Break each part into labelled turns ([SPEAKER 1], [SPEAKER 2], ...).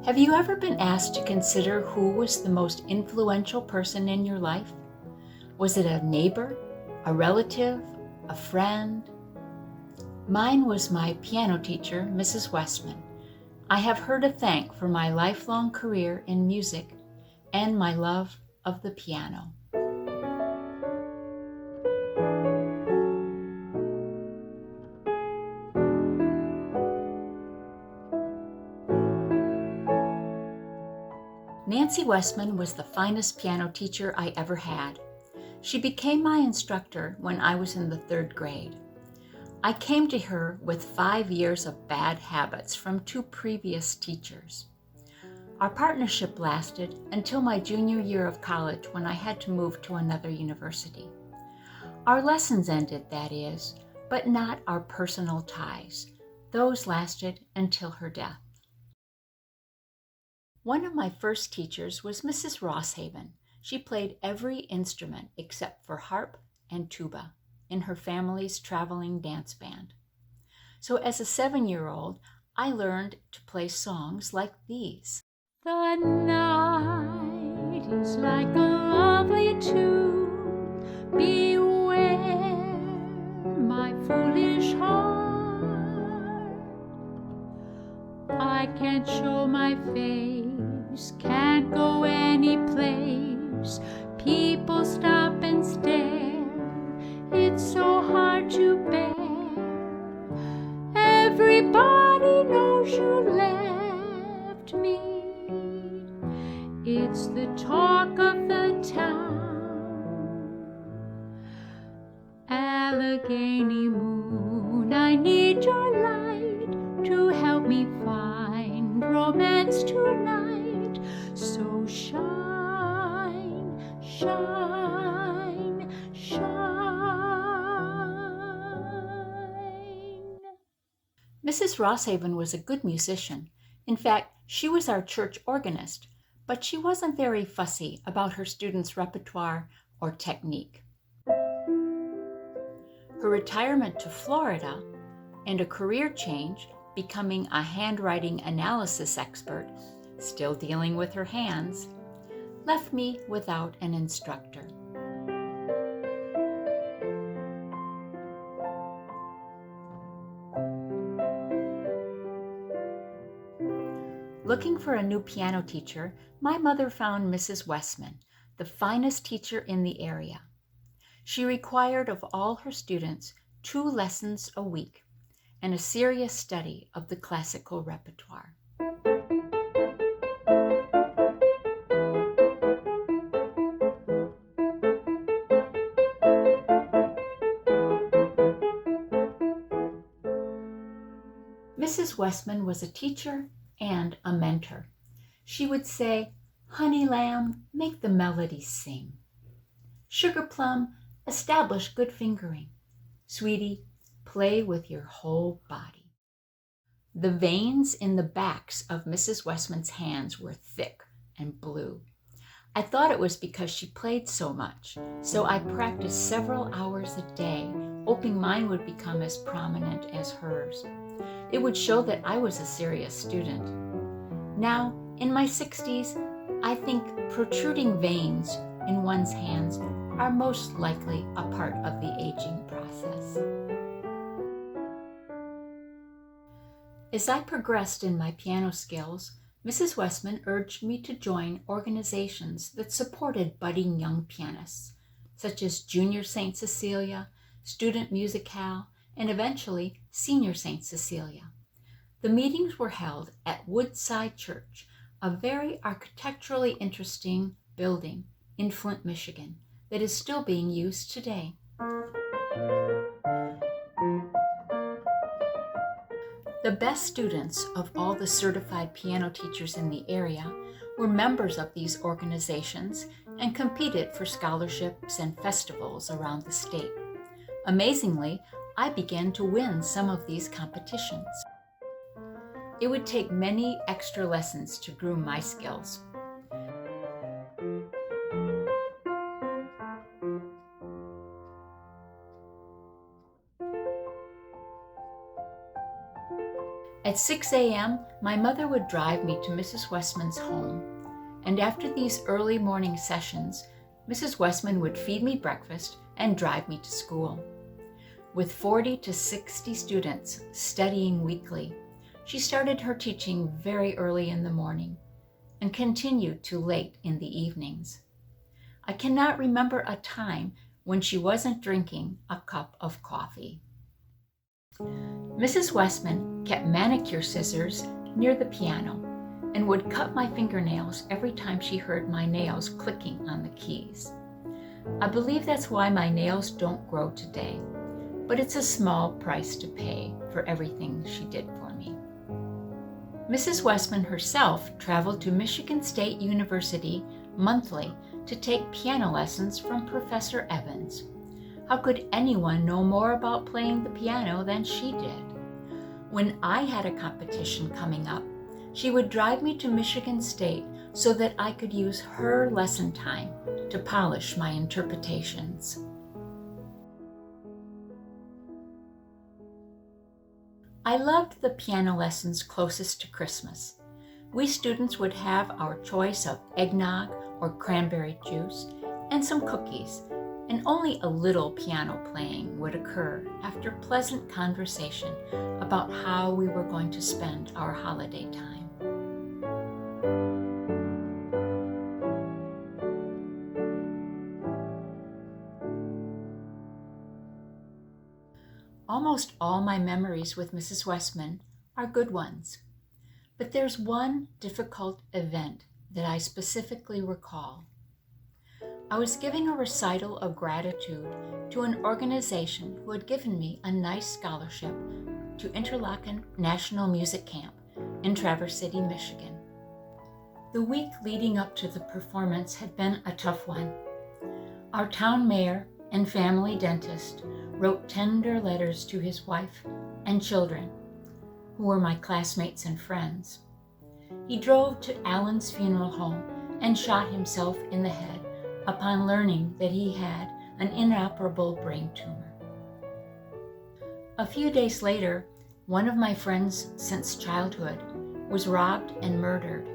[SPEAKER 1] Have you ever been asked to consider who was the most influential person in your life? Was it a neighbor, a relative, a friend? Mine was my piano teacher, Mrs. Westman. I have her to thank for my lifelong career in music and my love of the piano. Nancy Westman was the finest piano teacher I ever had. She became my instructor when I was in the 3rd grade. I came to her with 5 years of bad habits from 2 previous teachers. Our partnership lasted until my junior year of college when I had to move to another university. Our lessons ended, that is, but not our personal ties. Those lasted until her death. One of my first teachers was Mrs. Rosshaven. She played every instrument except for harp and tuba in her family's traveling dance band. So as a 7-year-old, I learned to play songs like these.
[SPEAKER 2] The night is like a lovely tune. Beware, my foolish heart. I can't show my face, can't go any place. People stop and stare, it's so hard to bear. Everybody knows you left me. It's the talk of the town. Allegheny moon, I need your light to help me find romance tonight. So shine, shine, shine.
[SPEAKER 1] Mrs. Rosshaven was a good musician. In fact, she was our church organist, but she wasn't very fussy about her students' repertoire or technique. Her retirement to Florida and a career change, becoming a handwriting analysis expert, still dealing with her hands, left me without an instructor. Looking for a new piano teacher, my mother found Mrs. Westman, the finest teacher in the area. She required of all her students 2 lessons a week and a serious study of the classical repertoire. Mrs. Westman was a teacher and a mentor. She would say, "Honey lamb, make the melody sing. Sugar plum, establish good fingering. Sweetie, play with your whole body." The veins in the backs of Mrs. Westman's hands were thick and blue. I thought it was because she played so much, so I practiced several hours a day, hoping mine would become as prominent as hers. It would show that I was a serious student. Now, in my 60s, I think protruding veins in one's hands are most likely a part of the aging process. As I progressed in my piano skills, Mrs. Westman urged me to join organizations that supported budding young pianists, such as Junior St. Cecilia, Student Musicale, and eventually Senior St. Cecilia. The meetings were held at Woodside Church, a very architecturally interesting building in Flint, Michigan, that is still being used today. The best students of all the certified piano teachers in the area were members of these organizations and competed for scholarships and festivals around the state. Amazingly, I began to win some of these competitions. It would take many extra lessons to groom my skills. At At 6 a.m., my mother would drive me to Mrs. Westman's home, and after these early morning sessions, Mrs. Westman would feed me breakfast and drive me to school. With 40 to 60 students studying weekly, she started her teaching very early in the morning and continued to late in the evenings. I cannot remember a time when she wasn't drinking a cup of coffee. Mrs. Westman kept manicure scissors near the piano and would cut my fingernails every time she heard my nails clicking on the keys. I believe that's why my nails don't grow today, but it's a small price to pay for everything she did for me. Mrs. Westman herself traveled to Michigan State University monthly to take piano lessons from Professor Evans. How could anyone know more about playing the piano than she did? When I had a competition coming up, she would drive me to Michigan State so that I could use her lesson time to polish my interpretations. I loved the piano lessons closest to Christmas. We students would have our choice of eggnog or cranberry juice and some cookies, and only a little piano playing would occur after pleasant conversation about how we were going to spend our holiday time. Almost all my memories with Mrs. Westman are good ones, but there's one difficult event that I specifically recall. I was giving a recital of gratitude to an organization who had given me a nice scholarship to Interlochen National Music Camp in Traverse City, Michigan. The week leading up to the performance had been a tough one. Our town mayor and family dentist wrote tender letters to his wife and children, who were my classmates and friends. He drove to Alan's funeral home and shot himself in the head upon learning that he had an inoperable brain tumor. A few days later, one of my friends since childhood was robbed and murdered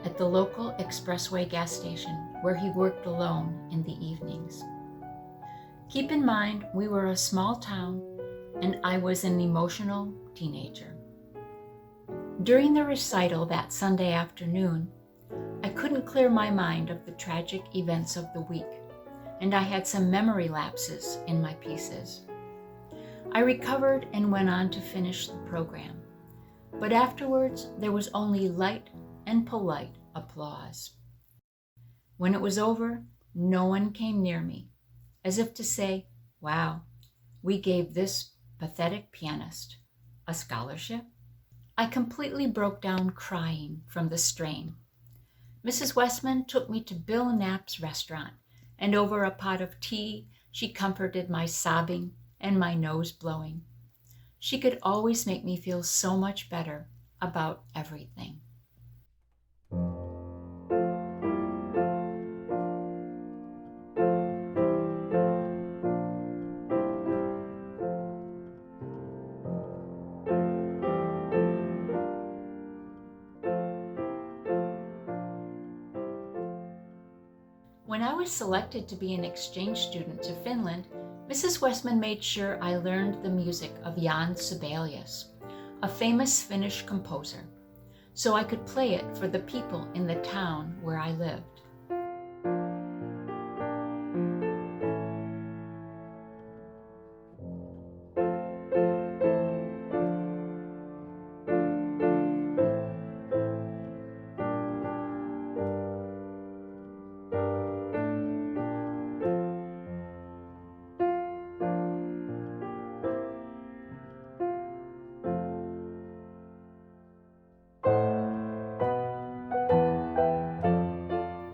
[SPEAKER 1] at the local expressway gas station where he worked alone in the evenings. Keep in mind, we were a small town and I was an emotional teenager. During the recital that Sunday afternoon, I couldn't clear my mind of the tragic events of the week, and I had some memory lapses in my pieces. I recovered and went on to finish the program, but afterwards there was only light and polite applause. When it was over, no one came near me, as if to say, "Wow, we gave this pathetic pianist a scholarship?" I completely broke down crying from the strain. Mrs. Westman took me to Bill Knapp's restaurant, and over a pot of tea, she comforted my sobbing and my nose blowing. She could always make me feel so much better about everything. When I was selected to be an exchange student to Finland, Mrs. Westman made sure I learned the music of Jan Sibelius, a famous Finnish composer, so I could play it for the people in the town where I lived.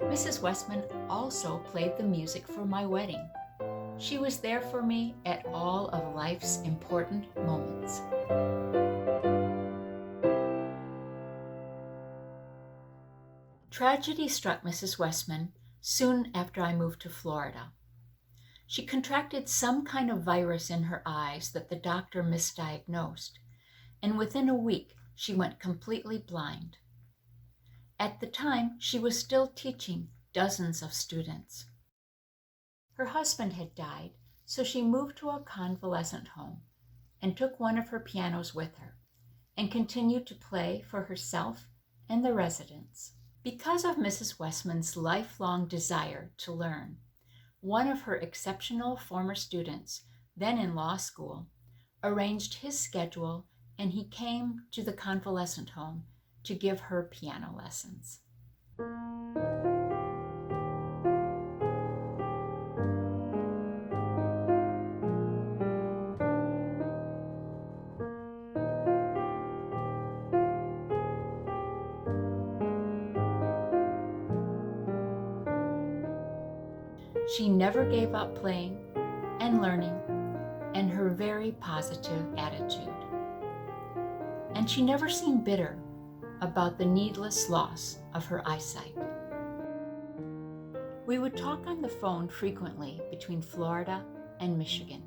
[SPEAKER 1] Mrs. Westman also played the music for my wedding. She was there for me at all of life's important moments. Tragedy struck Mrs. Westman soon after I moved to Florida. She contracted some kind of virus in her eyes that the doctor misdiagnosed, and within a week she went completely blind. At the time, she was still teaching dozens of students. Her husband had died, so she moved to a convalescent home and took one of her pianos with her and continued to play for herself and the residents. Because of Mrs. Westman's lifelong desire to learn, one of her exceptional former students, then in law school, arranged his schedule, and he came to the convalescent home to give her piano lessons. She never gave up playing and learning, and her very positive attitude. And she never seemed bitter about the needless loss of her eyesight. We would talk on the phone frequently between Florida and Michigan.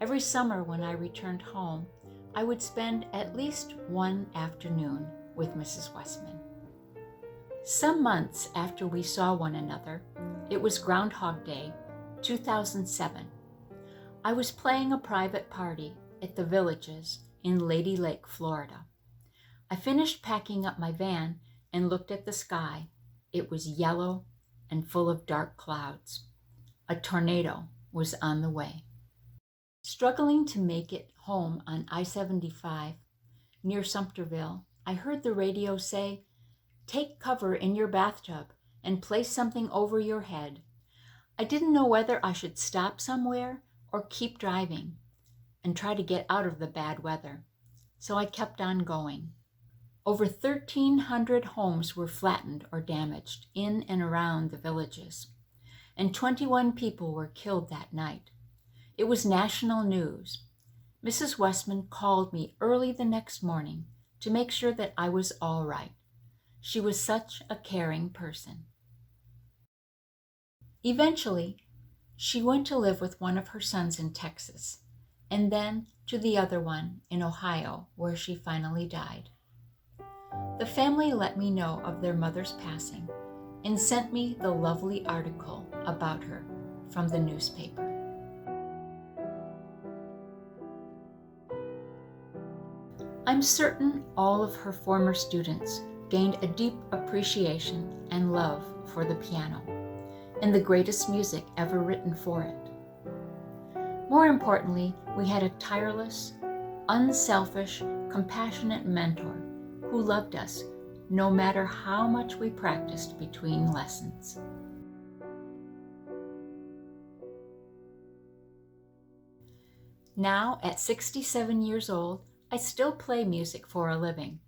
[SPEAKER 1] Every summer when I returned home, I would spend at least one afternoon with Mrs. Westman. Some months after we saw one another, it was Groundhog Day, 2007. I was playing a private party at the Villages in Lady Lake, Florida. I finished packing up my van and looked at the sky. It was yellow and full of dark clouds. A tornado was on the way. Struggling to make it home on I-75 near Sumterville, I heard the radio say, "Take cover in your bathtub and place something over your head." I didn't know whether I should stop somewhere or keep driving and try to get out of the bad weather, so I kept on going. Over 1,300 homes were flattened or damaged in and around the Villages, and 21 people were killed that night. It was national news. Mrs. Westman called me early the next morning to make sure that I was all right. She was such a caring person. Eventually, she went to live with one of her sons in Texas, and then to the other one in Ohio, where she finally died. The family let me know of their mother's passing and sent me the lovely article about her from the newspaper. I'm certain all of her former students gained a deep appreciation and love for the piano and the greatest music ever written for it. More importantly, we had a tireless, unselfish, compassionate mentor who loved us no matter how much we practiced between lessons. Now, at 67 years old, I still play music for a living.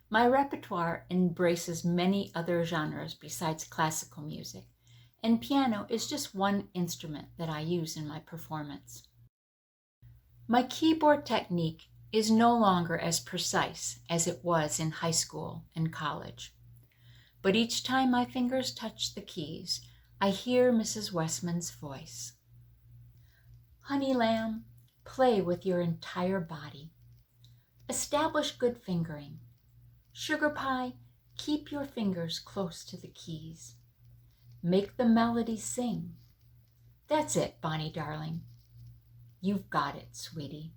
[SPEAKER 1] My repertoire embraces many other genres besides classical music, and piano is just one instrument that I use in my performance. My keyboard technique is no longer as precise as it was in high school and college, but each time my fingers touch the keys, I hear Mrs. Westman's voice. Honey lamb, play with your entire body. Establish good fingering. Sugar pie, keep your fingers close to the keys. Make the melody sing. That's it, Bonnie darling. You've got it, sweetie.